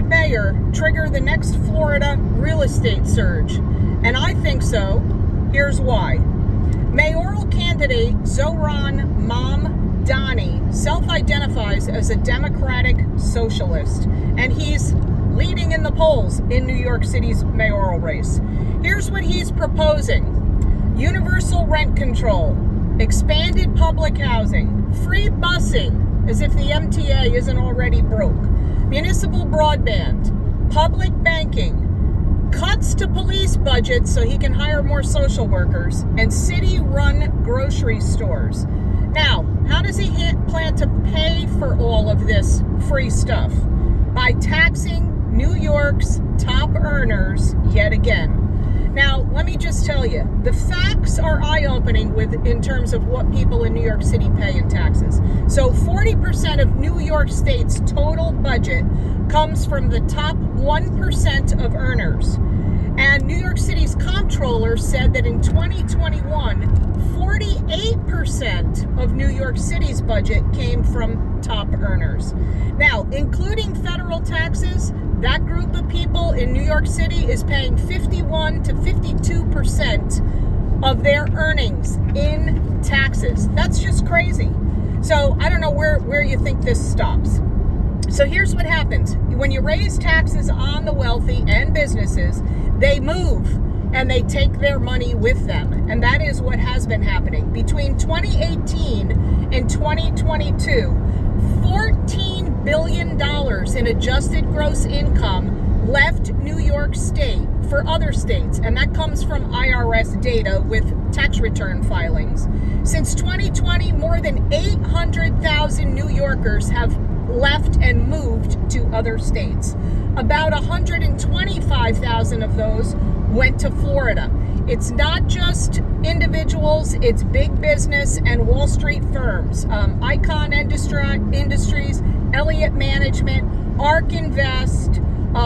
mayor trigger the next Florida real estate surge? And I think so. Here's why. Mayoral candidate Zohran Mamdani self-identifies as a democratic socialist, and he's leading in the polls in New York City's mayoral race. Here's what he's proposing. Universal rent control, expanded public housing, free busing, as if the MTA isn't already broke, municipal broadband, public banking, cuts to police budgets so he can hire more social workers, and city-run grocery stores. Now, how does he plan to pay for all of this free stuff? By taxing New York's top earners yet again. Now, let me just tell you, the facts are eye-opening in terms of what people in New York City pay in taxes. So 40% of New York State's total budget comes from the top 1% of earners. And New York City's comptroller said that in 2021, 48% of New York City's budget came from top earners. Now, including federal taxes, that group of people in New York City is paying 51 to 52% of their earnings in taxes. That's just crazy. So I don't know where you think this stops. So here's what happens. When you raise taxes on the wealthy and businesses, they move and they take their money with them. And that is what has been happening. Between 2018 and 2022, $14 billion in adjusted gross income left New York State for other states, and that comes from IRS data with tax return filings. Since 2020, more than 800,000 New Yorkers have left and moved to other states. About 125,000 of those went to Florida. It's not just individuals, it's big business and Wall Street firms. Icon Industries, Elliott Management, ARK Invest,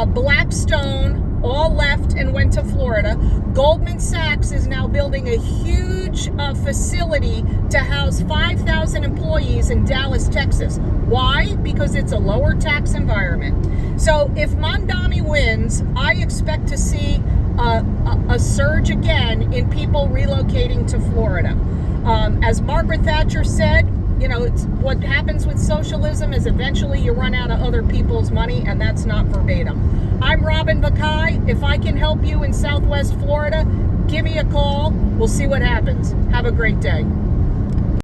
Blackstone, all left and went to Florida. Goldman Sachs is now building a huge facility to house 5,000 employees in Dallas, Texas. Why? Because it's a lower tax environment. So if Mamdani wins, I expect to see a surge again in people relocating to Florida. As Margaret Thatcher said, it's what happens with socialism is eventually you run out of other people's money, and that's not verbatim. I'm Robin Vaccai. If I can help you in Southwest Florida, give me a call. We'll see what happens. Have a great day.